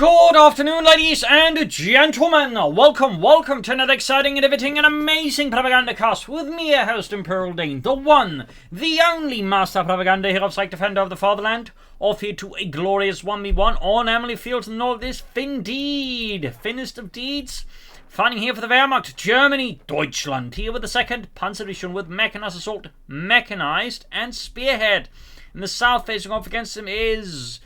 Good afternoon, ladies and gentlemen. Welcome to another exciting, innovating, and amazing Propagandacast with me, your host, Imperial Dane, the one, the only master propaganda hero of psych defender of the fatherland, off here to a glorious 1v1 on Amilly Fields in all of this Finndeed, thinnest of deeds. Fighting here for the Wehrmacht, Germany, Deutschland, here with the 2nd Panzer Division with mechanized assault, mechanized, and spearhead. In the south, facing off against him is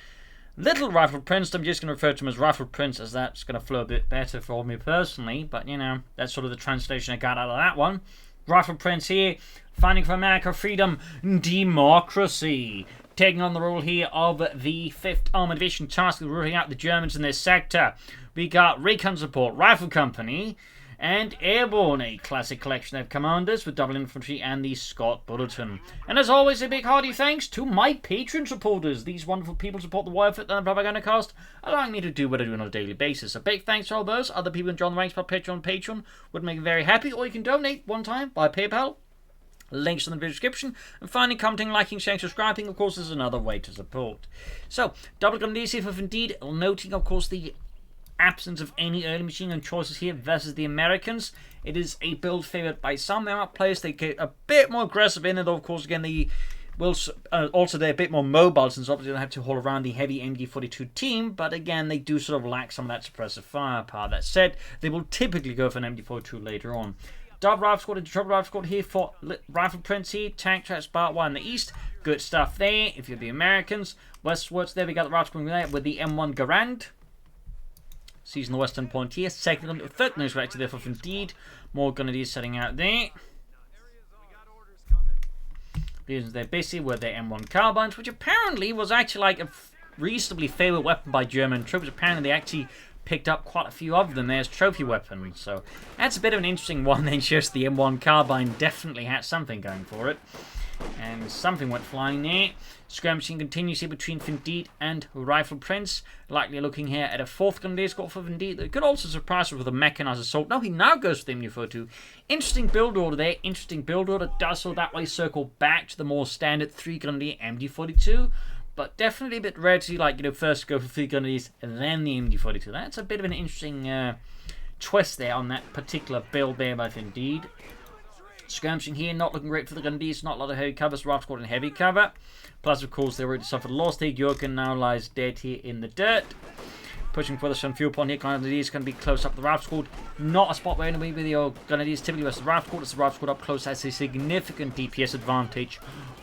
Little Rifle Prince. I'm just going to refer to him as Rifle Prince, as that's going to flow a bit better for me personally. But, you know, that's sort of the translation I got out of that one. Rifle Prince here, fighting for America, freedom, democracy. Taking on the role here of the 5th Armoured Division, tasked with rooting out the Germans in this sector. We got Recon Support, Rifle Company, and Airborne, a classic collection of commanders with double infantry and the Scott Bulletin. And as always, a big hearty thanks to my Patreon supporters. These wonderful people support the war effort and the Propagandacast, allowing me to do what I do on a daily basis. A big thanks to all those other people who join the ranks by Patreon would make me very happy, or you can donate one time by PayPal. Links in the video description. And finally, commenting, liking, sharing, subscribing, of course, is another way to support. So, double Grenadiers here for Finndeed, noting, of course, the absence of any early machine gun choices here versus the Americans. It is a build favoured by some Wehrmacht players. They get a bit more aggressive in it, though, of course, again, they will also they're a bit more mobile, since obviously they don't have to haul around the heavy MG42 team, but again, they do sort of lack some of that suppressive firepower. That said, they will typically go for an MG42 later on. Double Rifle Squad and Trouble Rifle Squad here for Rifle Prince here. Tank Traps Part 1 in the east. Good stuff there if you're the Americans. Westwards there we got the Rifle Squad there with the M1 Garand. Seizing the western point here. 2nd and 3rd nose right to there for Finndeed. More Grenadiers setting out there. These are basically with their M1 carbines, which apparently was actually like a reasonably favourite weapon by German troops. Apparently they actually picked up quite a few of them there as trophy weapons. So that's a bit of an interesting one. Then just the M1 carbine definitely had something going for it. And something went flying there. Skirmishing continues here between Finndeed and Rifle Prince. Likely looking here at a 4th Grenadier squad for Finndeed. They could also surprise us with a mechanized assault. No, he now goes for the MU42. Interesting build order there. Interesting build order. Does so that way circle back to the more standard 3 Grenadier MG42. But definitely a bit rare to, like, you know, first go for 3 Grenadiers and then the MG42. That's a bit of an interesting twist there on that particular build there by Finndeed. Skirmishing here, not looking great for the Grenadiers, not a lot of heavy cover, so Rifle Squad in heavy cover. Plus, of course, they already suffered a loss there. Jurgen now lies dead here in the dirt. Pushing for the Sun Fuel Pond here, Grenadiers going to be close up the Rifle Squad. Not a spot where anybody with the Grenadiers typically versus the Rifle Squad. As the Rifle Squad up close has a significant DPS advantage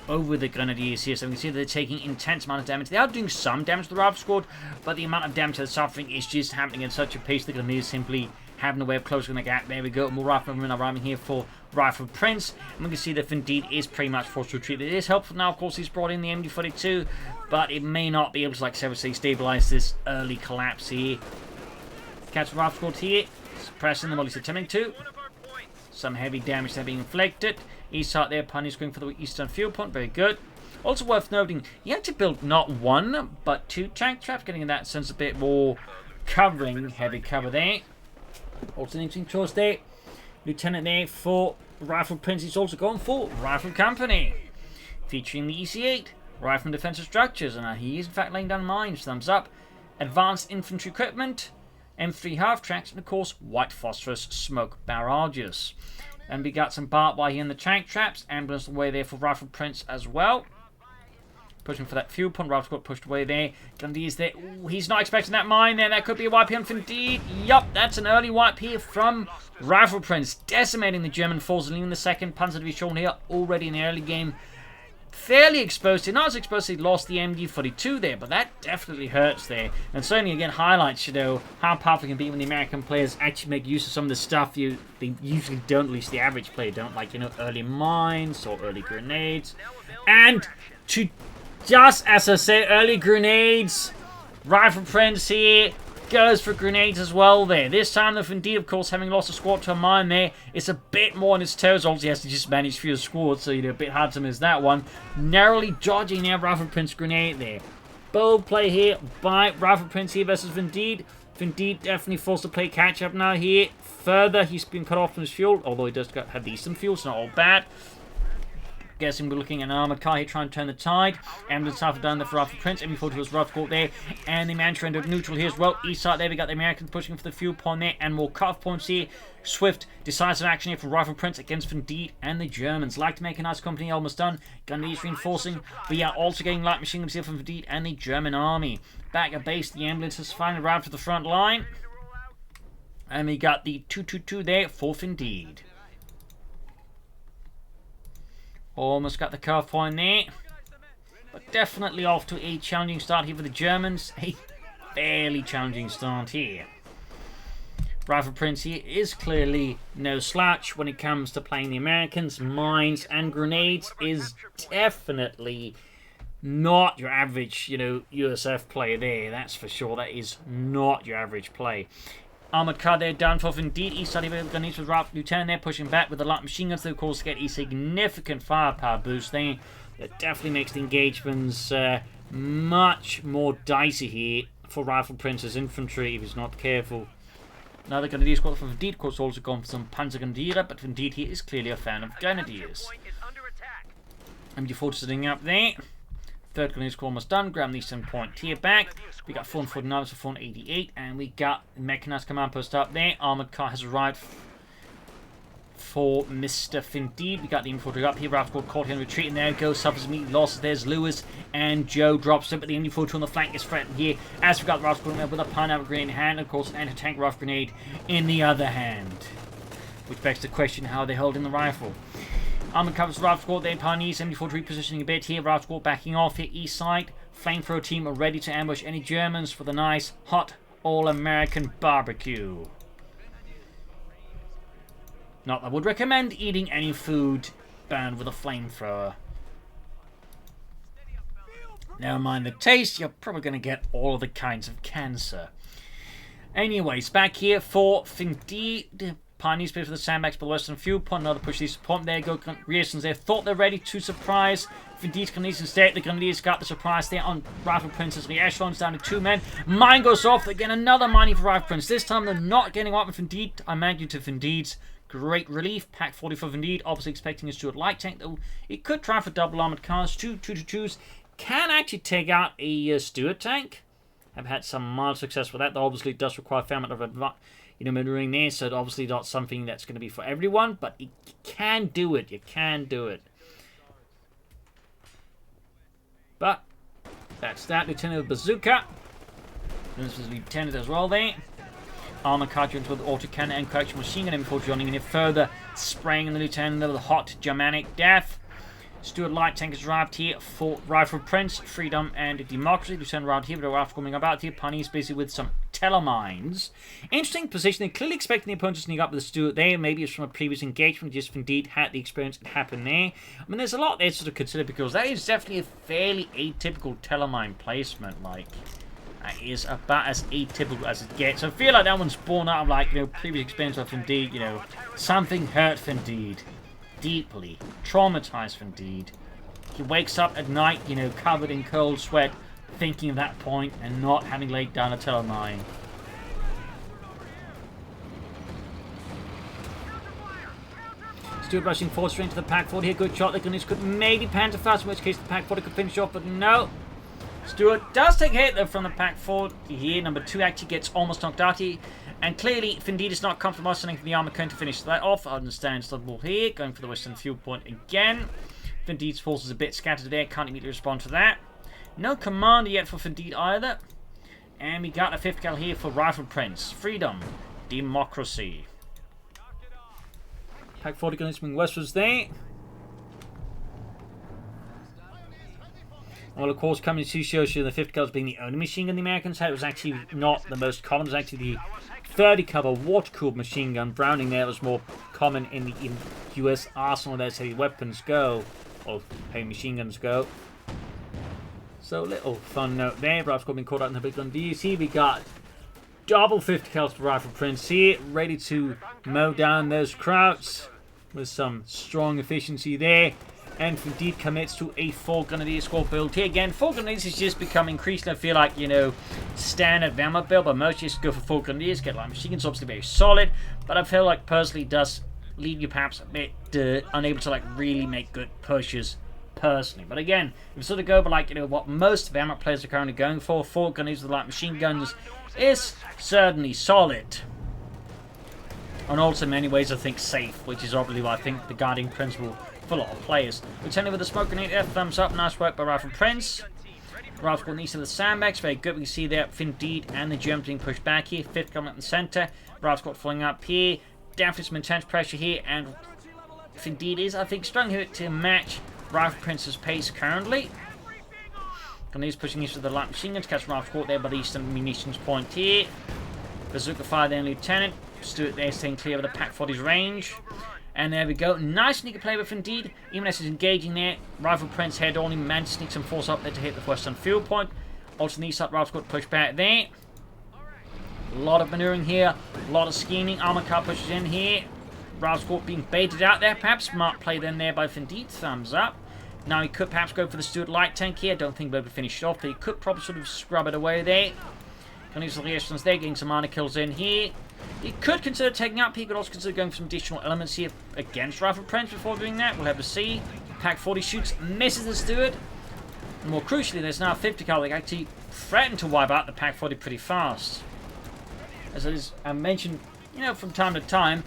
over the Grenadiers here. So we can see that they're taking intense amount of damage. They are doing some damage to the Rifle Squad, but the amount of damage they're suffering is just happening at such a pace that the Grenadiers simply having a way of closing the gap. There we go. More riflemen are arriving here for Rifle Prince. And we can see that Finndeed is pretty much forced to retreat. It is helpful now, of course, he's brought in the MG42, but it may not be able to, like, seriously stabilize this early collapse here. Catch the Rifle Squad here. Suppressing them, while he's attempting to. Some heavy damage there being inflicted. East side there, Punish going for the eastern fuel point. Very good. Also worth noting, he had to build not 1, but 2 tank traps, getting in that sense a bit more covering, heavy cover there. Also an interesting choice there. Lieutenant there for Rifle Prince. He's also going for Rifle Company. Featuring the EC8. Rifle and defensive structures. And he is in fact laying down mines. Thumbs up. Advanced infantry equipment. M3 half-tracks. And of course, white phosphorus smoke barrages. And we got some barbed wire here in the tank traps. Ambulance away there for Rifle Prince as well. Pushing for that fuel pond. Rifle Squad pushed away there. Grenadiers there. Ooh, he's not expecting that mine there. That could be a wipe here on Finndeed. Yup, that's an early wipe here from Rifle Prince. Decimating the German forces. Leaving the 2nd Panzer Division here already in the early game. Fairly exposed. Not as exposed as he lost the MG42 there, but that definitely hurts there. And certainly, again, highlights, you know, how powerful it can be when the American players actually make use of some of the stuff they usually don't, at least the average player don't, like, you know, early mines or early grenades. And to just as I said, early grenades. Rifle Prince here goes for grenades as well there. This time, the Finndeed, of course, having lost a squad to a mine there, it's a bit more on his toes. Obviously, he has to just manage through the squad, so, you know, a bit hard to miss that one. Narrowly dodging their Rifle Prince grenade there. Bold play here by Rifle Prince here versus Finndeed. Finndeed definitely forced to play catch-up now here. Further, he's been cut off from his fuel, although he does have decent fuel, so not all bad. guessing we're looking at an armoured car here trying to turn the tide. Ambulance half down there for Rifle Prince. MB40 was rough caught there. And the man rendered neutral here as well. East side there, we got the Americans pushing for the fuel point there. And more cut-off points here. Swift, decisive action here from Rifle Prince against Finndeed and the Germans. Like to make a nice company, almost done. Grenadiers reinforcing. We are also getting light machine guns here from Finndeed and the German army. Back at base, the ambulance has finally arrived to the front line. And we got the 222 there for Finndeed. Almost got the cutoff point there. But definitely off to a challenging start here for the Germans. A fairly challenging start here. Rifle Prince here is clearly no slouch when it comes to playing the Americans. Mines and grenades is definitely not your average, USF player there. That's for sure. That is not your average play. Armoured car there down for Finndeed. East side of the grenades with Lieutenant there pushing back with the light machine guns. They of course get a significant firepower boost there. That definitely makes the engagements much more dicey here for Rifle Prince's infantry if he's not careful. Now the Grenadier squad from Finndeed, of course, also gone for some Panzergrenadier, but Finndeed here is clearly a fan of Grenadiers. MG4 sitting up there. Third Grenadier squad almost done. Grab the eastern point here back. We got 449 for 488, and we got Mechanized Command Post up there. Armoured car has arrived for Mr. Finndeed. We got the infantry up here. Rifle squad caught here in retreat, and there it goes. Suffers immediate losses. There's Lewis, and Joe drops it, but the MG42 on the flank is threatened here. As we got the Rifle squad with a pineapple grenade in hand, and of course, an anti-tank rifle grenade in the other hand. Which begs the question how they're holding the rifle. Armoured covers Rifle squad there in Pioneers. MG4 repositioning a bit here. Rifle squad backing off here east side. Flamethrower team are ready to ambush any Germans for the nice, hot, all-American barbecue. Not that I would recommend eating any food burned with a flamethrower. Never mind the taste, you're probably going to get all of the kinds of cancer. Anyways, back here for Finndeed. Pioneers play for the sandbags by the western fuel point. Another push these point. There go Griersons. They thought they're ready to surprise Finndeed's Grenadiers instead. The Grenadiers got the surprise there on Rifle Prince's. The echelons down to 2 men. Mine goes off. Again, another mining for Rifle Prince. This time they're not getting up with Finndeed. I imagine to Finndeed's great relief. Pack 40 for Finndeed. Obviously expecting a Stuart light tank, though it could try for double armored cars. 2-2-2s can actually take out a Stuart tank. I've had some mild success with that. Though obviously it does require a fair amount of maneuvering there, so it's obviously not something that's going to be for everyone, but you can do it. You can do it. But that's that. Lieutenant with bazooka. This is Lieutenant as well there. Armor cartridge with autocannon and coaxial machine gun before joining in further, spraying the Lieutenant with a hot Germanic death. Stuart light tank has arrived here for Rifle Prince, Freedom and Democracy. Lieutenant arrived here with a rifle coming about here. Pioneers busy with some telemines. Interesting position. They're clearly expecting the opponent to sneak up with the Stuart there. Maybe it's from a previous engagement. Just Finndeed had the experience it happened there. I mean, there's a lot there to sort of consider because that is definitely a fairly atypical telemine placement. Like, that is about as atypical as it gets. So I feel like that one's born out of, previous experience of Finndeed. Something hurt Finndeed. Deeply traumatized Finndeed. He wakes up at night, covered in cold sweat, thinking of that point and not having laid down a telemine. Stuart rushing forward straight into the Pack 40 here. Good shot. The Gunners could maybe panzer fast, in which case the Pack 40 could finish off, but no. Stuart does take a hit though from the Pack 40 here. Number 2 actually gets almost knocked out here. And clearly, Finndeed is not comfortable sending for the armor cone to finish that off. I understand Studball here, going for the western fuel point again. Finndeed's forces a bit scattered there, can't immediately respond to that. No commander yet for Finndeed either. And we got a 5th gal here for Rifle Prince. Freedom. Democracy. Pack 40 guns moving westwards there. Well, of course, coming to show you the 5th gal being the only machine gun the Americans had. It was actually not the most common. It was actually the 30 caliber water-cooled machine gun. Browning there was more common in the US arsenal. That's how weapons go, or how machine guns go. So, little fun note there. Rifle squad being caught out in the big gun DC. We got double 50 cals for Rifle Prince here, ready to mow down those krauts with some strong efficiency there. And Finndeed commits to a 4 Grenadier squad build here. Again, 4 Grenadiers has just become increasingly, I feel like, standard Vanguard build, but most just go for 4 Grenadiers, get light machine guns, obviously very solid, but I feel like personally does leave you perhaps a bit unable to like really make good pushes personally. But again, if you sort of go by like, you know, what most of armoured players are currently going for gunners with light machine guns is certainly solid. And also in many ways I think safe, which is obviously what I think the guiding principle for a lot of players. Returning with the smoke grenade there, thumbs up, nice work by Rifle Prince. Rifle got east of the sandbags, very good. We can see there Finndeed and the Germans being pushed back here. Fifth coming up in the centre. Rifle got falling up here. Definitely some intense pressure here, and Finndeed is, I think, struggling here to match Rifle Prince's pace currently. He's pushing east of the light machine gun to catch Rifle caught there by the eastern munitions point here. Bazooka fire there, Lieutenant. Stuart there staying clear of the Pack 40's range. And there we go. Nice sneaker play with Finndeed. Even as he's engaging there, Rifle Prince head only managed to sneak some force up there to hit the western field point. Also, the east side, Rifle got pushed back there. A lot of maneuvering here. A lot of scheming. Armor car pushes in here. Rifle being baited out there. Perhaps smart play then there by Finndeed. Thumbs up. Now he could perhaps go for the Stuart light tank here. Don't think we'll be able to finish it off, but he could probably sort of scrub it away there. Can use the reactions there, getting some minor kills in here. He could consider taking up. He could also consider going for some additional elements here against Rifle Prince before doing that. We'll have to see. Pack 40 shoots, misses the Stuart. And more crucially, there's now a 50 cal that actually threatened to wipe out the Pack 40 pretty fast. As I mentioned, you know, from time to time.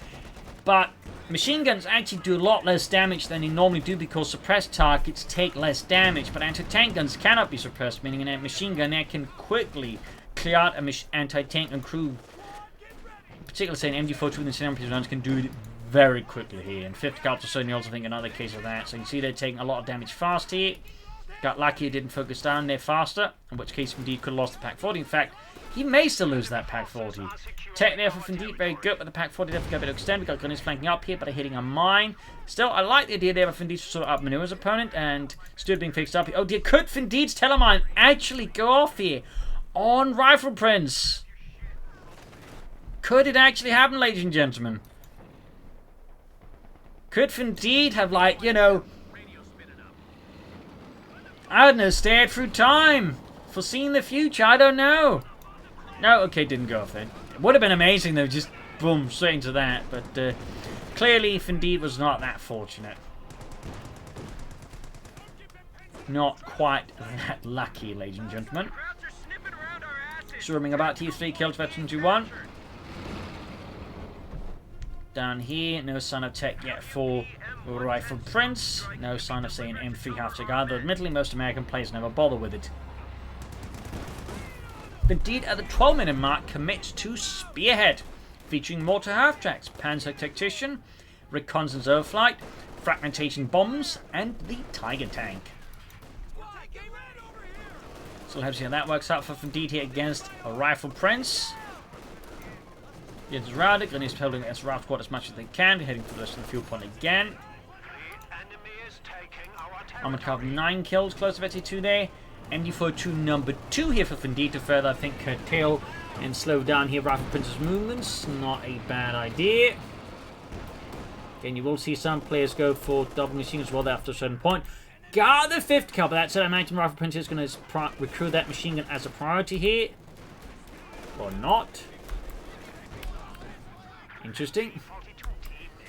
But machine guns actually do a lot less damage than they normally do because suppressed targets take less damage. But anti-tank guns cannot be suppressed, meaning a machine gun that can quickly clear out an anti-tank and crew. Particularly say an MG42 and the guns can do it very quickly here. And 50 cal is certainly also think another case of that. So you can see they're taking a lot of damage fast here. Got lucky it didn't focus down there faster, in which case Finndeed could have lost the Pack 40. In fact, he may still lose that Pack 40. Tech there for Finndeed, very good, but the Pack 40 definitely got a bit of extend. We got gunners flanking up here, but they're hitting a mine. Still, I like the idea there of Finndeed to sort of outmaneuver his opponent, and Stuart being fixed up here. Oh dear, could Finndeed's telemine actually go off here on Rifle Prince? Could it actually happen, ladies and gentlemen? Could Finndeed have, like, you know, I don't know, stared through time, foreseen the future, I don't know. No, okay, didn't go off then. It would have been amazing though, just boom, straight into that, but clearly Finndeed was not that fortunate. Not quite that lucky, ladies and gentlemen. Swarming about here, 3 kills, veteran 2-1. Down here, no sign of tech yet for Rifle Prince. No sign of, say, an M3 half-tech either. Admittedly, most American players never bother with it. Finndeed at the 12-minute mark commits to Spearhead, featuring mortar half-tracks, Panzer Tactician, Reconnaissance Overflight, Fragmentation Bombs, and the Tiger Tank. So we'll have to see how that works out for Finndeed here against a Rifle Prince. Gets routed, and he's holding against Rifle Squad as much as they can, heading for the rest of the field point again. Armored car 9 kills, close to Betty 2 there. MG42 number 2 here for Finndeed to further, I think, curtail and slow down here Rifle Prince's movements. Not a bad idea. Again, you will see some players go for double machine as well there after a certain point. Got the 50 cal, but that said, I imagine Rifle Prince is going to recruit that machine gun as a priority here. Or not. Interesting.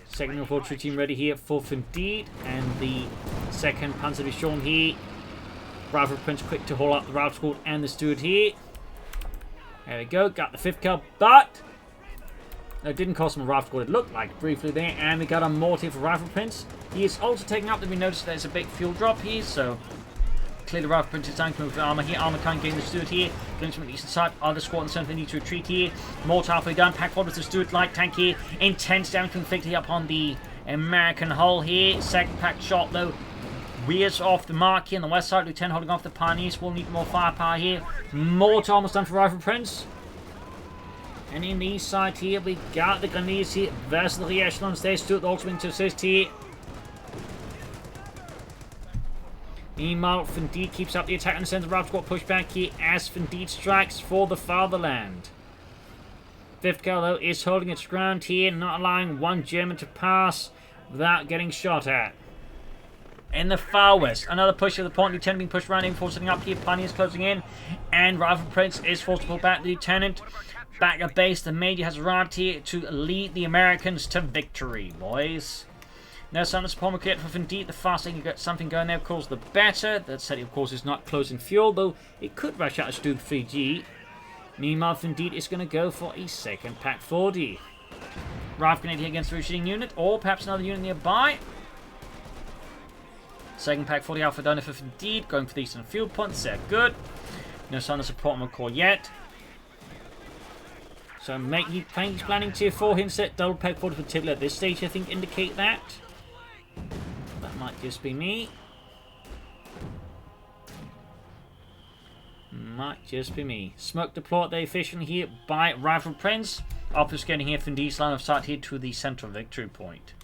Second infantry team ready here for Finndeed, and the second Panzer is shown here. Rifle Prince quick to haul up the Rifle Squad and the Stuart here. There we go, got the 5th cal, but it didn't cost him a Rifle Squad, it looked like briefly there, and we got a mortar for Rifle Prince. He is also taking up that we noticed there's a big fuel drop here, so clearly Rifle Prince is time to move the armor here. Armor can't gain the Stuart here. Going from the eastern side. Other squad and center need to retreat here. Mortar halfway done. Pack forward with the Stuart light tank here. Intense damage conflict here upon the American hull here. Second pack shot though. Weir's off the mark here on the west side. Lieutenant holding off the Pioneers. Will need more firepower here. Mortar almost done for Rifle Prince. And in the east side here, we got the Grenadiers here versus the re-echelons there. Stuart also being to assist here. Meanwhile, Finndeed keeps up the attack and sends the Rifle Squad push back here as Finndeed strikes for the fatherland. 5th cal though is holding its ground here, not allowing one German to pass without getting shot at. In the far west, another push of the point. Lieutenant being pushed around, in for setting up here. Pioneers closing in, and Rifle Prince is forced to pull back the Lieutenant. Back at base, the Major has arrived here to lead the Americans to victory, boys. No sign of support yet for Finndeed. The faster you can get something going there, of course, the better. That said, of course, is not close in fuel, though it could rush out to do 3G. Meanwhile, Finndeed is going to go for a second Pack 40. Rifle grenade here against the retreating unit, or perhaps another unit nearby. Second Pack 40 Alpha Donor for Finndeed, going for the eastern field points. They're good. No sign of support on the core yet. So he's planning tier 4 hinset, double Pack 40 particular at this stage, I think, indicate that. That might just be me. Might just be me. Smoke deployed there efficiently here by Rifle Prince. Obfuscating here Finndeed's line of sight here to the central victory point.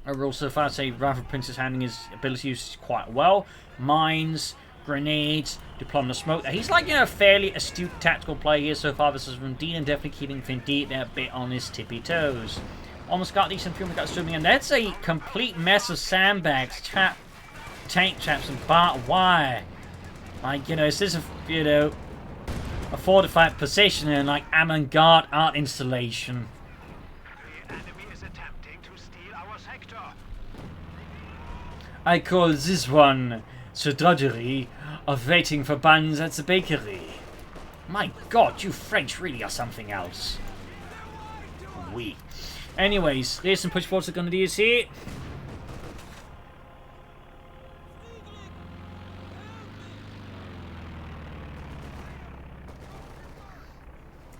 Overall, so far, I'd say Rifle Prince is handling his abilities quite well. Mines, grenades, deployment of smoke. He's like, a fairly astute tactical player here so far. This is Finndeed, and definitely keeping Finndeed there a bit on his tippy toes. Almost got decent fuel, got swimming, and that's a complete mess of sandbags, tank traps, and barbed wire. Like, is this a fortified position and like avant-garde art installation? The enemy is attempting to steal our sector. I call this one the drudgery of waiting for buns at the bakery. My God, you French really are something else. Oui. Anyways, here's some push forwards are going to do here.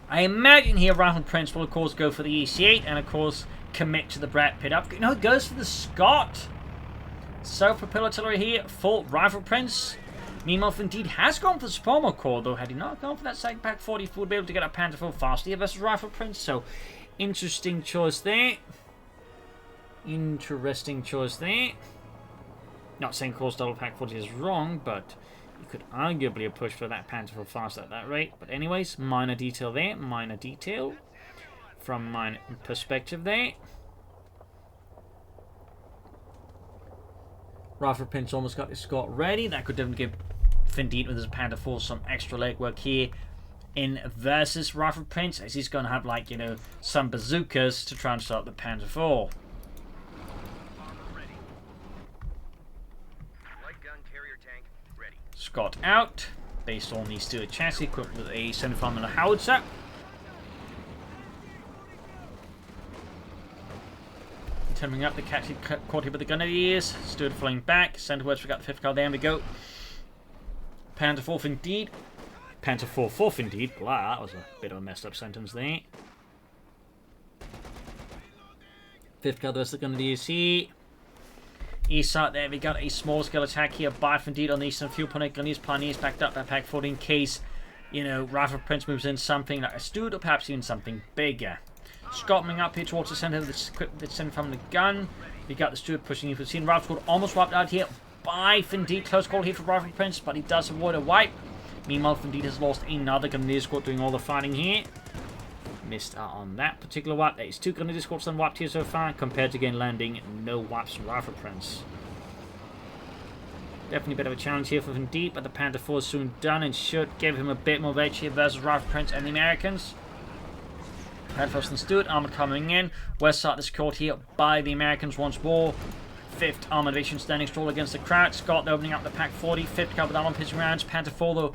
I imagine here Rifle Prince will of course go for the EC8 and of course commit to the Brat Pit up. No, it goes for the Scott. Self-propelled artillery here for Rifle Prince. Meanwhile, Finndeed has gone for the Spomer Core, though. Had he not gone for that second Pack 40, he would be able to get a Panther 4 faster here versus Rifle Prince. So, interesting choice there. Interesting choice there. Not saying, of course, double Pack 40 is wrong, but you could arguably have pushed for that Panther 4 faster at that rate. But anyways, minor detail there. Minor detail from my perspective there. Rifle Prince almost got his Scott ready. That could definitely give Finndeed with his Panther 4 some extra legwork here in versus Rifle Prince, as he's going to have, like, some bazookas to try and stop the Panther 4. Scott out, based on the steel chassis equipped with a 75mm howitzer. Turning up the catchy caught here with the Grenadiers. Stood flying back. Centerwards, we got the 5th car. There we go. Panther 4 Finndeed. Panther 4 for Finndeed. Blah, that was a bit of a messed up sentence there. 5th car, there's the Grenadiers here. East side there, we got a small scale attack here by Finndeed on the eastern fuel point. Grenadiers, Pioneers backed up by Pack 40 in case, Rifle Prince moves in something like a Steward or perhaps even something bigger. Scott coming up here towards the center of the equipment that's sent from the gun. We got the Steward pushing in. We've seen Rifle Squad almost wiped out here by Finndeed. Close call here for Rifle Prince, but he does avoid a wipe. Meanwhile, Finndeed has lost another Grenadier squad doing all the fighting here. Missed out on that particular wipe. There is 2 Grenadier squads done wiped here so far, compared to again landing no wipes from Rifle Prince. Definitely a bit of a challenge here for Finndeed, but the Panther 4 is soon done and should give him a bit more edge here versus Rifle Prince and the Americans. Headfirst and Stewart, armoured coming in. West side is secured here by the Americans once more. 5th Armoured Division standing strong against the crowd. Scott opening up the Pack 40. 5th car with armoured pitching rounds. Panther 4 though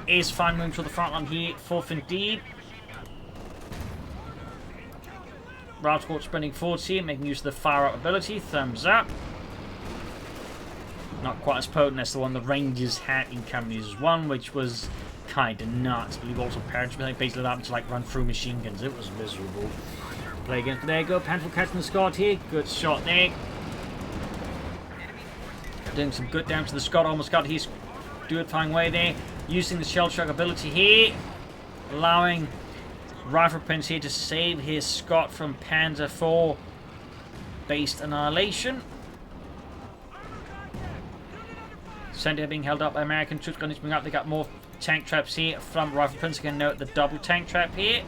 is fine moving to the front line here for Finndeed. Rifle Squad sprinting forwards here, making use of the fire up ability. Thumbs up. Not quite as potent as the one the Rangers had in Companies 1, which was kind of nuts. I believe also parents basically allowed them to like run through machine guns. It was miserable. Play again. There you go. Panther catching the Scott here. Good shot there. Doing some good damage to the Scott. Almost got his Steward flying away there. Using the shell shock ability here. Allowing Rifle Prince here to save his Scott from Panther 4 based annihilation. Center being held up by American troops. Going to bring up. They got more tank traps here from Rifle Prince. Again, note the double tank trap here.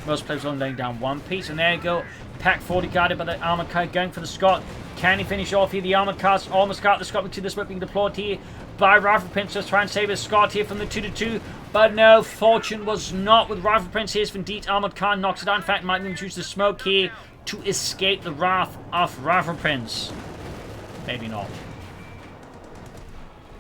Most players only laying down one piece. And there you go. Pack 40 guarded by the armored car going for the Scott. Can he finish off here? The armored cars almost got the Scott to this whip being deployed here by Rifle Prince. Just try and save his Scott here from the 2-2. But no, fortune was not with Rifle Prince. Here's Finndeed armored car, knocks it out. In fact, might even choose the smoke here to escape the wrath of Rifle Prince. Maybe not.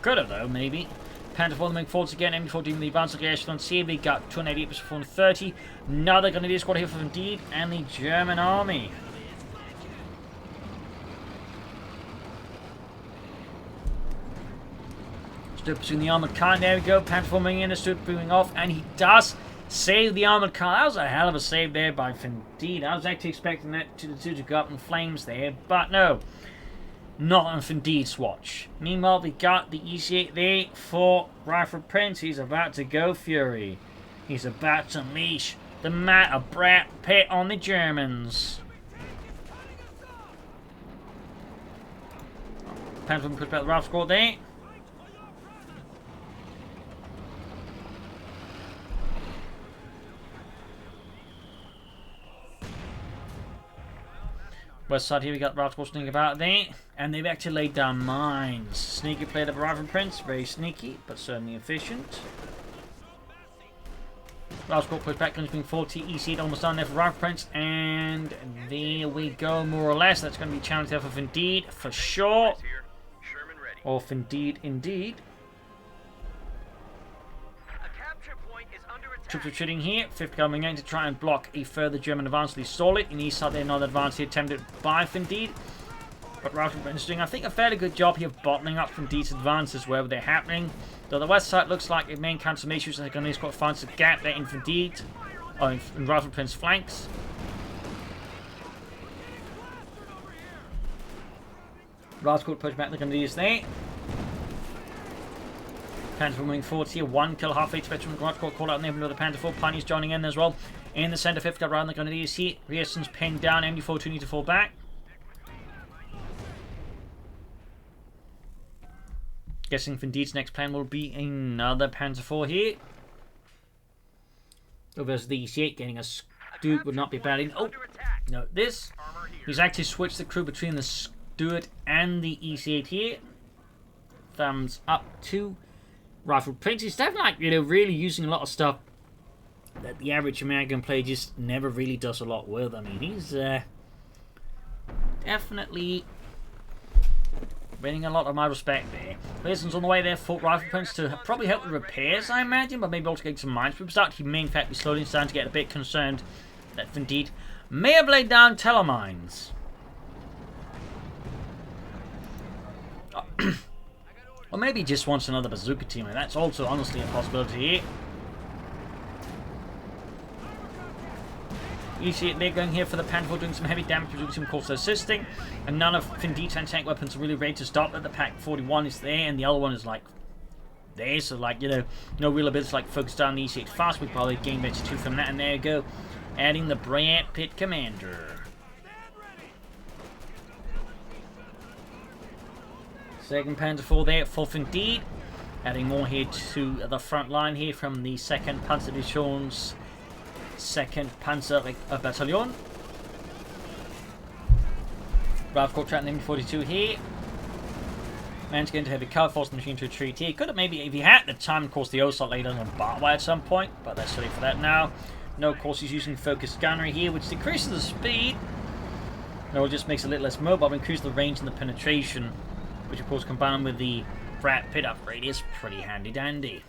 Could have though, maybe. Panther 4 moving forwards again. MD14 the advanced echelons here. We got 288 versus 430. Another Grenadier squad here for Finndeed and the German army. Stood pursuing the armored car. There we go. Panther 4 moving in. Stood moving off, and he does save the armored car. That was a hell of a save there by Finndeed. I was actually expecting that to go up in flames there, but no. Not on Finndeed's watch. Meanwhile, we got the EC8 there for Rifle Prince. He's about to go Fury. He's about to unleash the matter brat pit on the Germans. Panther put back the Rifle squad there. West side here, we got Rifle sneaking about there, and they've actually laid down mines. Sneaky play of Rifle Prince, very sneaky, but certainly efficient. Rifle pushed back, guns being 40, EC8 almost done there for Rifle Prince, and there we go, more or less. That's going to be challenged there for Finndeed, for sure. Or Finndeed indeed. Troops retreating here. 5th coming in to try and block a further German advance. They stall it. In the east side, another advance here attempted by Finndeed. But Rifle Prince is doing, I think, a fairly good job here of bottling up Finndeed's advances wherever they're happening. Though the west side looks like a main counter some issues. They're going to squad finds a gap there in Finndeed. Or in Rifle Prince flanks. Rifle push back the Grenadiers there. Panther 4 moving forward here. 1 kill halfway to Spectrum. Call out in the neighborhood of the Panther 4. Pioneers joining in as well. In the centre, 5th got around the Grenadiers here. Rierson's pinned down. MD42 need to fall back. Guessing Finndeed's next plan will be another Panther 4 here. Versus the EC8, getting a Stuart would not be bad. Oh, no, this. He's actually switched the crew between the Stuart and the EC8 here. Thumbs up to Rifle Prince. He's definitely, like, really using a lot of stuff that the average American player just never really does a lot with. I mean, he's definitely winning a lot of my respect there. Pearson's on the way there for Rifle Prince to probably help with repairs, I imagine, but maybe also getting some mines from start. He may, in fact, be slowly starting to get a bit concerned that Finndeed may have laid down telemines. Or maybe he just wants another bazooka team, and that's also honestly a possibility here. You see it, they're going here for the Panther, doing some heavy damage, bazooka team, of course, assisting. And none of Finndeed's anti-tank weapons are really ready to stop. But the Pack 41 is there, and the other one is like there. So, like, no real ability to like focus down the EC8 fast. We probably gain bench 2 from that, and there you go. Adding the Brat Pit Commander. Second Panther 4 there for Finndeed. Adding more here to the front line here from the 2nd Panzer Division's 2nd Panzer Battalion. Rifle Corps trapped in MD42 here. Man's going to have a cover, force the machine to retreat here. Could have maybe, if he had the time, of course, the O-slot laid on barbed wire at some point, but that's ready for that now. No, of course, he's using focused gunnery here, which decreases the speed. No, it just makes it a little less mobile, but increases the range and the penetration, which of course combined with the Brat Pit upgrade is pretty handy dandy.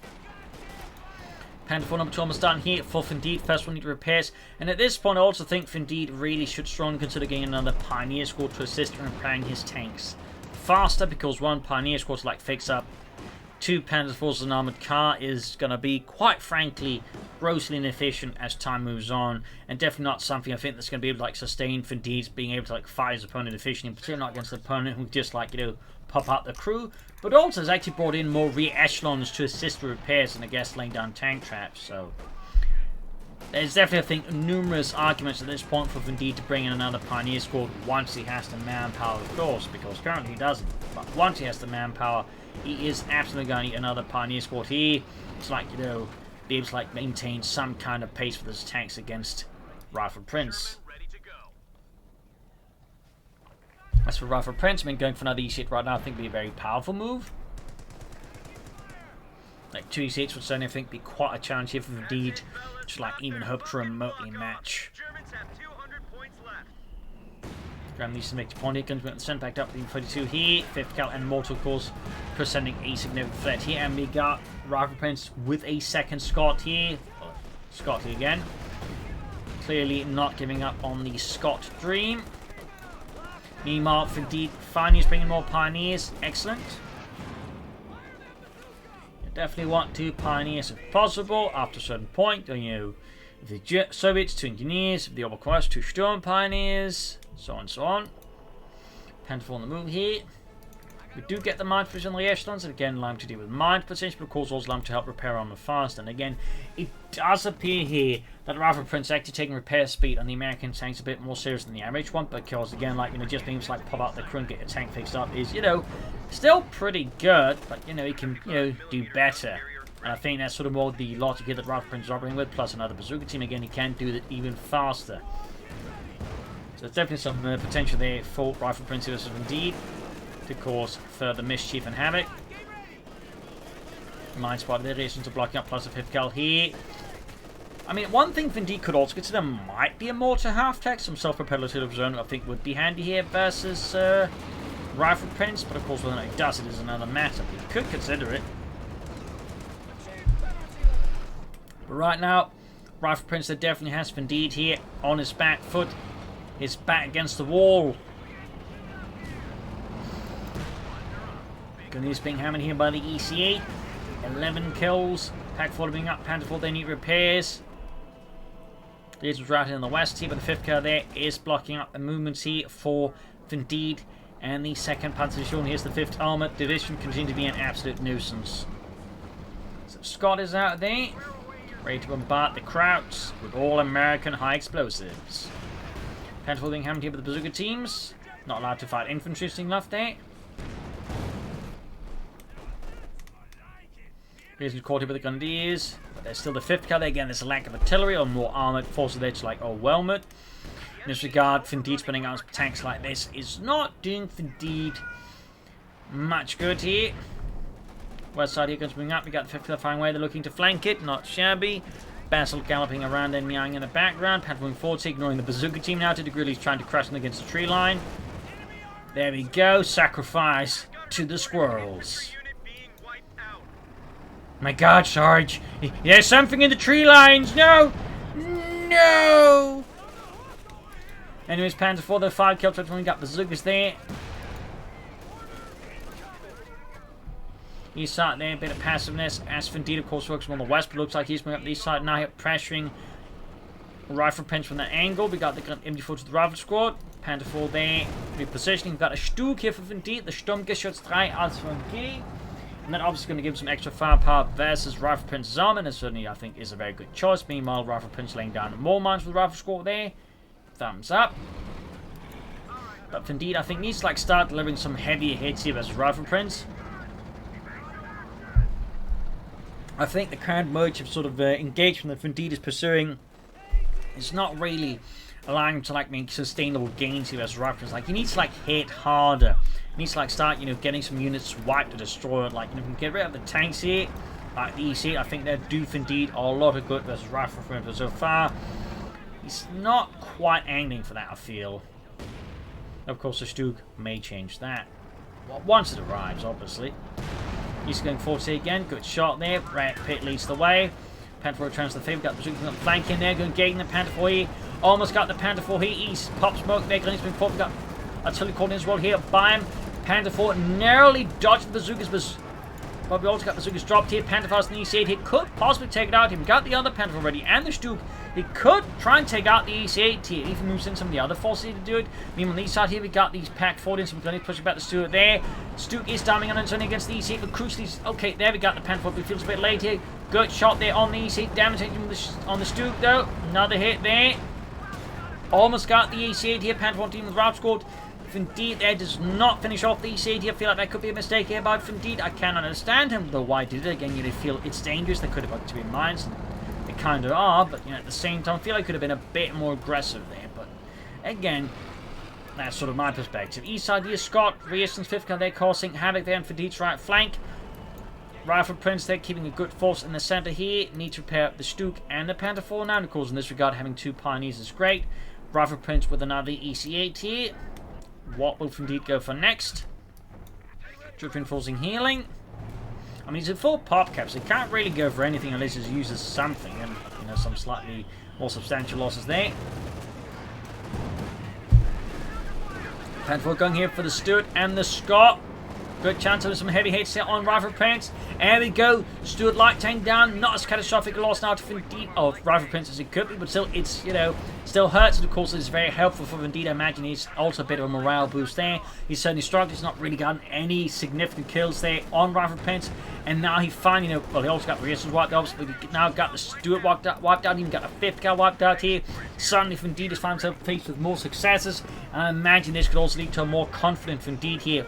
Panther 4 number 2 almost done here for Finndeed. First one need repairs, and at this point I also think Finndeed really should strongly consider getting another Pioneer squad to assist in repairing his tanks faster, because 1 Pioneer squad to like fix up 2 Panther 4s and an armoured car is going to be, quite frankly, grossly inefficient as time moves on, and definitely not something I think that's going to be able to like sustain Finndeed's being able to like fight his opponent efficiently, particularly not against an opponent who just like, pop out the crew, but also has actually brought in more re-echelons to assist with repairs and I guess laying down tank traps. So there's definitely, I think, numerous arguments at this point for Finndeed to bring in another Pioneer squad once he has the manpower, of course, because currently he doesn't. But once he has the manpower, he is absolutely going to need another Pioneer squad here. It's like, be able to like maintain some kind of pace for his tanks against Rifle Prince. As for Rifle Prince, going for another E-shit right now, I think would be a very powerful move. like 2 E6 would certainly, I think, be quite a challenge here for Finndeed to like even hope to remotely match. Graham needs to make the point here. Guns went sent back up to the 32 here. 5th cal and mortal course presenting a significant threat here. And we got Rifle Prince with a second Scott here. Scott here again. Clearly not giving up on the Scott dream. Meanwhile, Finndeed finally is bringing more pioneers. Excellent. You definitely want 2 pioneers if possible after a certain point. You know, if the Soviets, 2 engineers. If the Oberkommers, 2 Sturm pioneers. So on and so on. Panther on the move here. We do get the mine position on the echelons, and again, allowing to deal with mine position, but of course also allowing to help repair armor fast. And again, it does appear here that Rifle Prince actually taking repair speed on the American tanks a bit more serious than the average one, because again, like, you know, just being able to like pop out the crew and get your tank fixed up is, you know, still pretty good, but you know, it can, you know, do better. And I think that's sort of more the logic here that Rifle Prince is operating with, plus another bazooka team. Again, he can do it even faster. So there's definitely some potential there for Rifle Prince versus Finndeed to cause further mischief and havoc. Mine spotted there, relations are blocking up, plus a 5th cal here. I mean, one thing Finndeed could also consider might be a mortar half-tech. Some self-propelled artillery of his own, I think, would be handy here versus Rifle Prince, but of course whether or not he does it is another matter. He could consider it. But right now, Rifle Prince there definitely has Finndeed here on his back foot. His back against the wall. Gunneers being hammered here by the EC8. 11 kills. Pack 4 being up. Panther 4, they need repairs. This was routed in the west here, but the 5th car there is blocking up the movements here for Finndeed. And the 2nd Panzer Division. Here's the 5th Armoured Division. Continue to be an absolute nuisance. So Scott is out there. Ready to bombard the Krauts with all American high explosives. Panther being hammered here by the bazooka teams. Not allowed to fight infantry sitting left there. Here's caught here by the Grenadiers. But there's still the 5th car there. Again, there's a lack of artillery or more armoured forces there to like overwhelm it. In this regard, Finndeed spending out tanks like this is not doing Finndeed much good here. West side here comes moving up. We got the 5th car firing away. They're looking to flank it. Not shabby. Basil galloping around and meowing in the background. Panther moving forward, ignoring the bazooka team now to the degree he's trying to crash them against the tree line. There we go. Sacrifice to the squirrels. My God, Sarge. There's something in the tree lines. No. No. Anyways, Panther 4, the 5 kills. We got bazookas there. East side there, a bit of passiveness. As Finndeed, of course, works on the west, but looks like he's moving up the east side now, pressuring Rifle Prince from that angle. We got the MD4 to the Rifle Squad. Panther 4 there, repositioning. We've got a Stug here for Finndeed, the Sturmgeschütz 3 als von G. And that obviously going to give him some extra firepower versus Rifle Prince Zaman, and certainly I think is a very good choice. Meanwhile, Rifle Prince laying down more mines with the Rifle Squad there. Thumbs up. But Finndeed, I think, needs to like start delivering some heavier hits here versus Rifle Prince. I think the current merge of sort of engagement that Finndeed is pursuing is not really allowing him to like make sustainable gains here as Rifle Prince. Like, he needs to like hit harder. He needs to like start, you know, getting some units wiped or destroyed. Like, you know, if we can get rid of the tanks here, like the EC, I think they'd do Finndeed a lot of good versus Rifle Prince. But so far, he's not quite angling for that, I feel. Of course, the Stug may change that. Well, once it arrives, obviously. He's going forward here again. Good shot there. Red Pit leads the way. Panther 4 returns to the field. Got the bazooka on the flank in there. Going gating the Panther 4 here. Almost got the Panther 4 here. He's pop smoke there. Grenadiers being forward. We've got artillery caught in as well here by him. Panther 4 narrowly dodged the bazookas. But we also got bazookas dropped here. Panther 4 in the EC8. He could possibly take it out. He got the other Panther already and the Stug. He could try and take out the EC8 here. If he moves in some of the other forces here to do it. Meanwhile, on the east side here, we got these packed forward in. Some Grenadiers pushing back the Stug there. Stug is damning on its own against the EC8. But crucially, okay, there we got the Panther 4. But he feels a bit late here. Good shot there on the EC8. Damaging him on the Stug though. Another hit there. Almost got the EC8 here. Panther 4 team with Rifle Squad. Finndeed there does not finish off the EC8 here. I feel like that could be a mistake here by Finndeed. I cannot understand him, though why did it? Again, you know, feel it's dangerous. They could have got to be mines, and they kind of are, but you know, at the same time, I feel like it could have been a bit more aggressive there. But again, that's sort of my perspective. East side here, Scott, resistance 5th car there, causing havoc there on Finndeed's right flank. Rifle Prince there keeping a good force in the center here. Need to repair up the Stuke and the Panther 4 now. And of course, in this regard, having 2 Pioneers is great. Rifle Prince with another EC8 here. What will Finndeed go for next? Drip Reinforcing Healing. I mean, he's at full pop cap, so he can't really go for anything unless he uses something. And, you know, some slightly more substantial losses there. Panther 4 going here for the Stuart and the Scott. Good chance of some heavy hits here on Rifle Prince. There we go. Stuart light tank down. Not as catastrophic a loss now to Finndeed. Oh, Rifle Prince as it could be, but still, it's, you know, still hurts. And of course, it's very helpful for Finndeed. I imagine he's also a bit of a morale boost there. He's certainly struggled. He's not really gotten any significant kills there on Rifle Prince. And now he finally, you know, well, he also got the resistance wiped out. But he now got the Stuart wiped out. Even got a 5th guy wiped out here. Suddenly, Finndeed has found himself faced with more successes. And I imagine this could also lead to a more confident Finndeed here.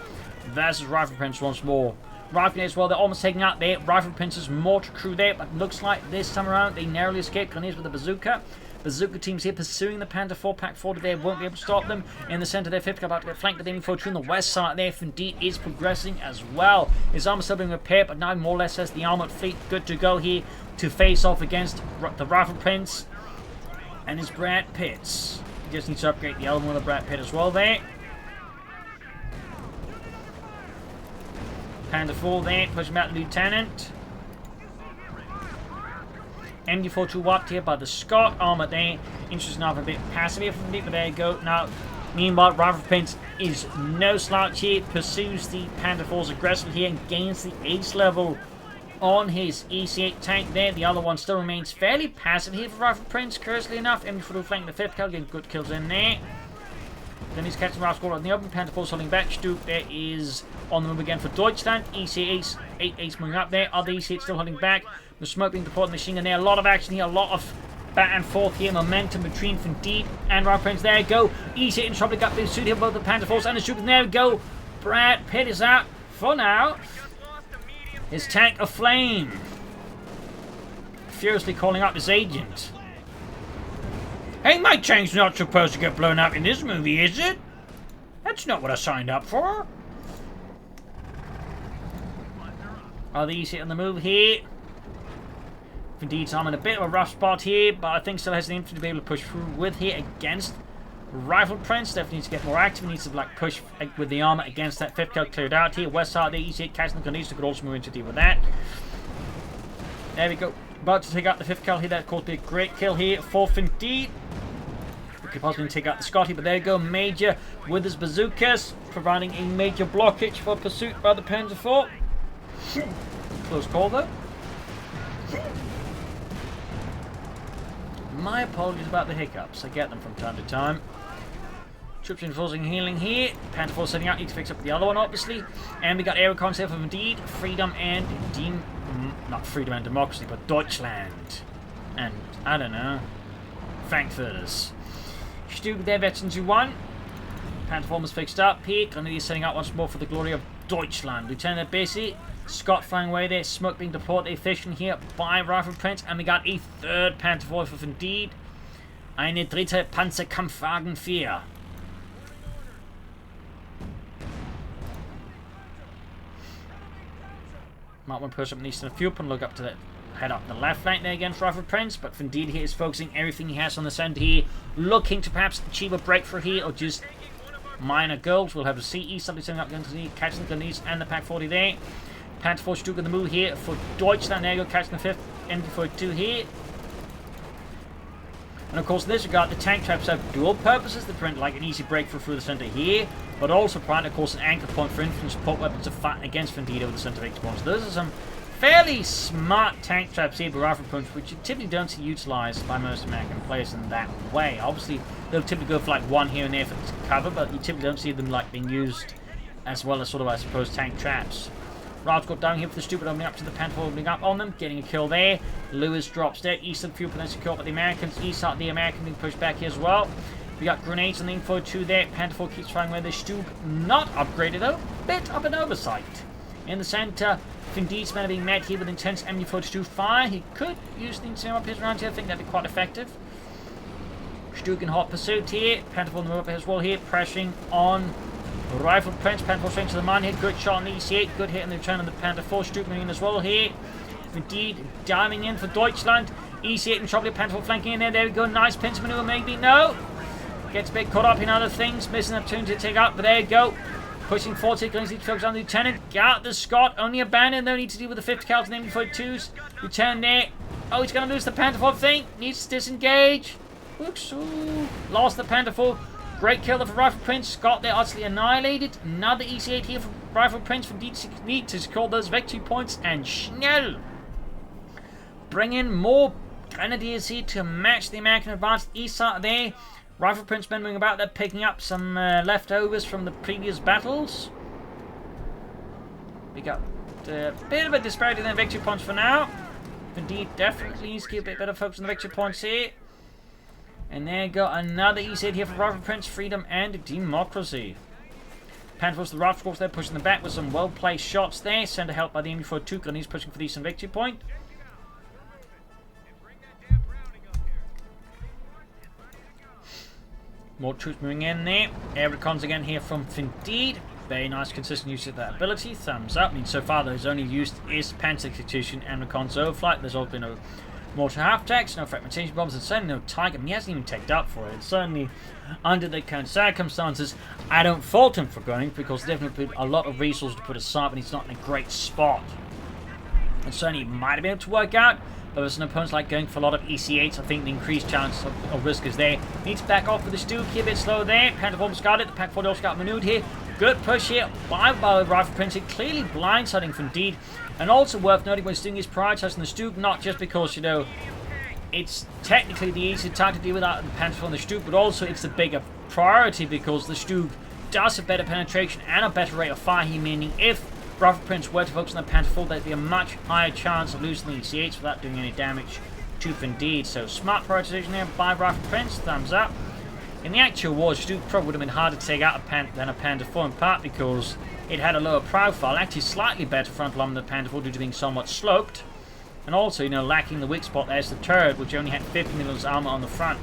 Versus Rifle Prince once more. Rifle as well, they're almost taking out there. Rifle Prince's mortar crew there, but looks like this time around they narrowly escaped. Grenadiers with the bazooka. Bazooka teams here pursuing the Panther 4 pack 40 there, won't be able to stop them. In the center there, 5th about to get flanked, but aiming for on the west side there. Finndeed is progressing as well. His armor still being repaired, but now more or less has the armored fleet good to go here to face off against the Rifle Prince and his Brad Pitts. He just needs to upgrade the other one of the Brad Pitt as well there. Panther 4 there, pushing out the Lieutenant. MD42 wiped here by the Scott. Armor there. Interesting enough, a bit passive here from Finndeed, but there you go. Now, meanwhile, Rifle Prince is no slouch here. Pursues the Panther 4s aggressively here and gains the ace level on his EC8 tank there. The other one still remains fairly passive here for Rifle Prince, curiously enough. MD42 flanking the 5th kill, getting good kills in there. Then he's catching Ralph Squad in the open. Panther 4's holding back. Stuke there is on the move again for Deutschland. EC8 8 moving up there. Other EC8 still holding back. The smoke being deployed in the machine gun there. A lot of action here. A lot of back and forth here. Momentum between Finndeed and Rifle Prince. There you go. EC8 in trouble. Got the suit here both the Panther 4s and the Stuke. There we go. Brad Pitt is out for now. His tank aflame. Furiously calling up his agent. Hey, my tank's not supposed to get blown up in this movie, is it? That's not what I signed up for. Are these hit on the move here? Finndeed's I'm in a bit of a rough spot here, but I think still has the infantry to be able to push through with here against Rifle Prince. Definitely needs to get more active. He needs to like push with the armor against that 5th kill cleared out here. West side there, easy catching the Grenadiers could also move into deal with that. There we go. About to take out the 5th kill here. That of course be a great kill here for Finndeed. We could possibly take out the Scotty, but there you go. Major with his bazookas, providing a major blockage for pursuit by the Panther 4. Close call though. My apologies about the hiccups. I get them from time to time. Troops reinforcing healing here. Panther 4 setting out. Need to fix up the other one, obviously. And we got air recon here for Finndeed. Freedom and not freedom and democracy, but Deutschland. And I don't know. Frankfurters. Stuke there, veterans who won. Panther 4 was fixed up here. Grenadiers setting out once more for the glory of Deutschland. Lieutenant Basie. Scott flying away there. Smoke being deployed efficient here by Rifle Prince. And we got a 3rd Panther 4 for Finndeed. Eine dritte Panzerkampfwagen 4. Might want to push up an eastern fuel and look up to the head up the left flank there against Rifle Prince, but Finndeed here is focusing everything he has on the centre here, looking to perhaps achieve a breakthrough here or just minor goals. We'll have a CE suddenly setting up against the catching the Grenadiers and the Pack 40 there. Panther 4 Stuke on the move here for Deutschland. There you go, catching the 5th MD42 here. And of course, in this regard, the tank traps have dual purposes. They prevent like an easy breakthrough through the centre here, but also provide, of course, an anchor point for infantry support weapons to fight against Finndeed over the centre of X-Points. So those are some fairly smart tank traps here by Rifle Prince, which you typically don't see utilised by most American players in that way. Obviously, they'll typically go for like one here and there for cover, but you typically don't see them like being used as well as sort of, I suppose, tank traps. Rob's got down here for the stupid opening up to the Panther opening up on them, getting a kill there. Lewis drops dead. Eastern fuel potential kill by the Americans. East side, the American being pushed back here as well. We got grenades on the info 2 there. Panther 4 keeps trying with the Stuke. Not upgraded though. Bit of an oversight. In the center, Finndeed's men are being met here with intense MU42 fire. He could use the incendiary up his around here. I think that'd be quite effective. Stuke in hot pursuit here. Panther 4 on the move up as well here, pressuring on Rifle Prince, Panther 4 straight to the man hit. Good shot on the EC8. Good hit on the return on the Panther 4. Stooping in as well here. Indeed, diving in for Deutschland. EC8 and trouble. Panther 4 flanking in there. There we go. Nice pincer maneuver, maybe. No. Gets a bit caught up in other things. Missing an opportunity to take out, but there you go. Pushing forward, going to focus on the Lieutenant. Got the Scott. Only abandoned. No need to deal with the 50 caliber and M42s. Return there. Oh, he's going to lose the Panther 4 thing. Needs to disengage. Oops. Ooh. Lost the Panther 4. Great kill for Rifle Prince. Scott there utterly annihilated. Another EC8 here for Rifle Prince from need to score those victory points. And Schnell. Bring in more Grenadiers here to match the American advance east side there. Rifle Prince men moving about there, picking up some leftovers from the previous battles. We got a bit of a disparity in the victory points for now. Indeed, definitely needs to keep a bit better focus on the victory points here. And there you go, another EC8 here for Rifle Prince, Freedom and Democracy. Panthers, the Rifle Corps there, pushing them back with some well-placed shots there. Send a help by the M42 gun, he's pushing for decent victory point. More troops moving in there. Air recons again here from Finndeed. Very nice, consistent use of that ability. Thumbs up. I mean, so far those only used is Panzer Execution and Recon's Overflight. There's also been no mortar half-tacks, no fragmentation bombs, and certainly no Tiger. I mean, he hasn't even taken up for it. And certainly, under the current circumstances, I don't fault him for going, because definitely put a lot of resources to put aside when he's not in a great spot. And certainly, he might have been able to work out. But with some opponents like going for a lot of EC8s, I think the increased chance of risk is there. Needs to back off with the Stu, keep it slow there. Panther 4 got it, the Pack 4 also got maneuvered here. Good push here by Rifle Prince, clearly blindsiding Finndeed. And also worth noting when he's doing his prioritizing the Stu, not just because, you know, it's technically the easier target to deal with out the Panther 4 and the Stu, but also it's the bigger priority because the Stu does have better penetration and a better rate of fire here, meaning if Rifle Prince were to focus on the Panther 4, there'd be a much higher chance of losing the EC8s without doing any damage to Finndeed. So smart prioritization there by Rifle Prince, thumbs up. In the actual war, Stu probably would have been harder to take out than a Panther 4, in part because it had a lower profile, actually slightly better frontal armor than the Panther 4 due to being somewhat sloped. And also, you know, lacking the weak spot there's the turret, which only had 50mm armor on the front.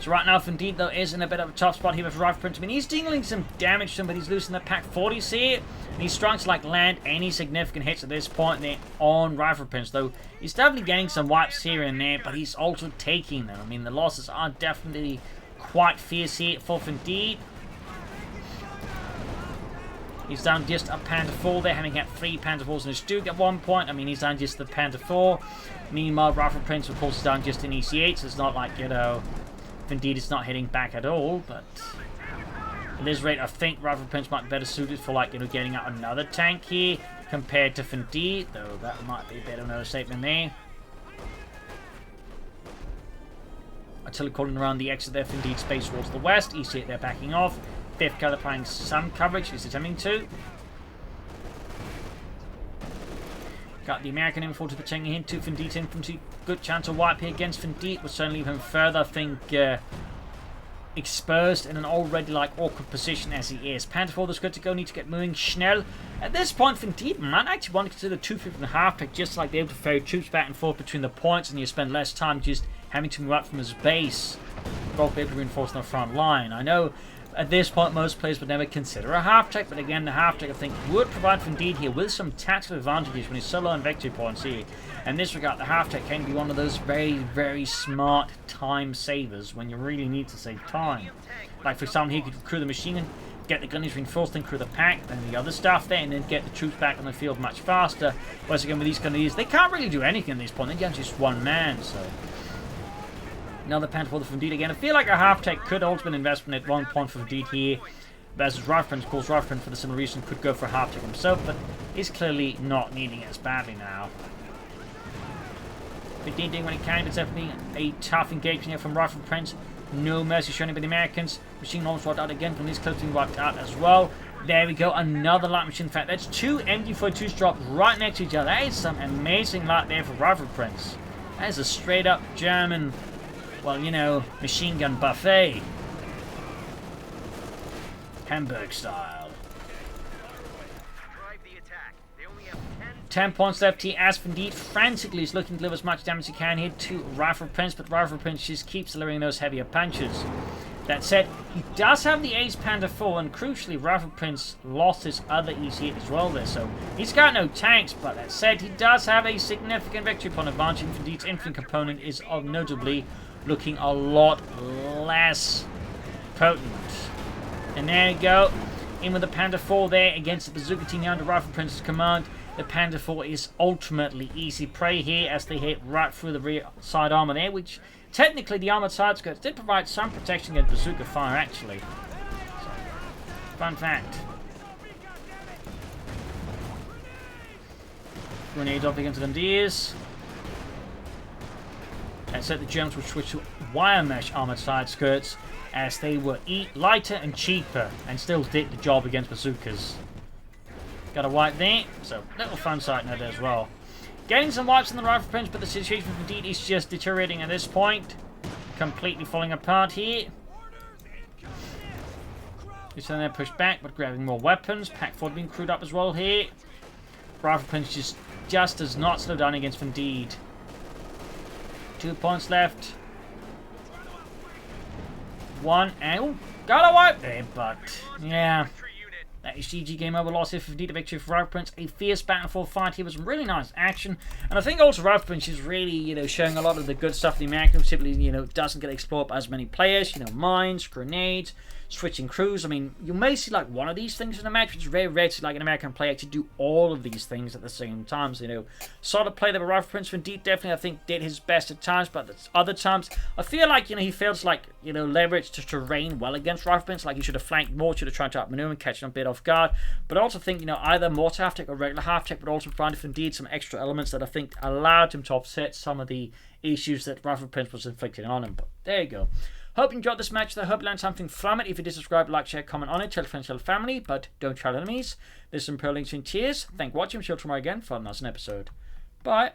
So right now, Finndeed, though, is in a bit of a tough spot here with Rifle Prince. I mean, he's dealing some damage to him, but he's losing the Pack 40s here. And he's trying to, like, land any significant hits at this point there on Rifle Prince, though he's definitely getting some wipes here and there, but he's also taking them. I mean, the losses are definitely quite fierce here for Finndeed. He's down just a Panther 4 there, having had 3 Panther 4s in his Duke at one point. I mean, he's down just the Panther 4. Meanwhile, Rifle Prince, of course, is down just an EC8, so it's not like, you know, Indeed, it's not hitting back at all, but at this rate, I think Rifle Prince might be better suited for, like, you know, getting out another tank here compared to Finndeed, though that might be a bit of an overstatement there. Artillery calling around the exit there, Finndeed space towards the west. EC8 they're backing off. 5th Caliber applying some coverage, he's attempting to. Got the American infantry protecting him to Finndeed's infantry. Good chance of wipe here against Finndeed. Will certainly leave him further, I think, exposed in an already, like, awkward position as he is. Panther 4 is good to go. Need to get moving. Schnell. At this point, Finndeed might actually want to consider 250.5 pick, just like be able to ferry troops back and forth between the points, and you spend less time just having to move up from his base. Both be able to reinforce the front line. I know at this point, most players would never consider a half-tech, but again, the half-tech, I think, would provide Finndeed here with some tactical advantages when he's so low on victory points here. In this regard, the half-tech can be one of those very, very smart time savers when you really need to save time. Like, for example, he could crew the machine gun, get the gunners reinforced, then crew the pack, then the other stuff there, and then get the troops back on the field much faster. Whereas again, with these gunners, they can't really do anything at this point. They're just one man, so another Panther for the Finndeed again. I feel like a half-tech could also be an investment at one point for Finndeed here. Versus Rifle Prince, of course, Rifle Prince for the similar reason could go for a half-tech himself, but he's clearly not needing it as badly now. Finndeed doing what he can, but definitely a tough engagement here from Rifle Prince. No mercy shown by the Americans. Machine almost wiped out again from this close being wiped out as well. There we go, another light machine. In fact, that's 2 MG42s dropped right next to each other. That is some amazing light there for Rifle Prince. That is a straight-up German, well, you know, machine gun buffet. Hamburg style. 10 points left here as Finndeed frantically is looking to deliver as much damage as he can here to Rifle Prince, but Rifle Prince just keeps delivering those heavier punches. That said, he does have the Ace Panda 4, and crucially, Rifle Prince lost his other easy hit as well there, so he's got no tanks, but that said, he does have a significant victory point advantage. Indeed's infantry component is notably looking a lot less potent. And there you go, in with the Panda 4 there against the Bazooka team under Rifle Prince's command. The Panda 4 is ultimately easy prey here as they hit right through the rear side armor there, which technically the armored side skirts did provide some protection against bazooka fire, actually. So, fun fact. Grenades off against the Grenadiers. And so the Germans would switch to wire mesh armored side skirts as they were lighter and cheaper and still did the job against bazookas. Got a wipe there, so little fun side note as well. Getting some wipes on the Rifle Prince, but the situation for Finndeed is just deteriorating at this point. Completely falling apart here. He's then pushed back, but grabbing more weapons. Pack 4 being crewed up as well here. Rifle Prince just does not slow down against Finndeed. 2 points left. One, and oh, got a wipe there, but yeah. That is GG, game over, loss here for Finndeed, a victory for Rifle Prince. A fierce battlefield fight here with some really nice action. And I think also Rifle Prince is really, showing a lot of the good stuff the American typically, doesn't get explored by as many players. Mines, grenades, switching crews. I mean, you may see like one of these things in a match, which is very rare to like an American player to do all of these things at the same time. So, solid play there by Rifle Prince. Finndeed definitely, I think, did his best at times, but at other times, I feel like, he fails to, like, leverage the terrain well against Rifle Prince. Like, he should have flanked more, should have tried to outmaneuver and catch him a bit off guard. But I also think, either mortar half-tech or regular half-tech, but also provided Finndeed some extra elements that I think allowed him to offset some of the issues that Rifle Prince was inflicting on him. But there you go. Hope you enjoyed this match, though. Hope you learned something from it. If you did, subscribe, like, share, comment on it. Tell friends, tell family, but don't tell enemies. There's some pearl links and cheers. Thank you for watching. See you tomorrow again for another episode. Bye.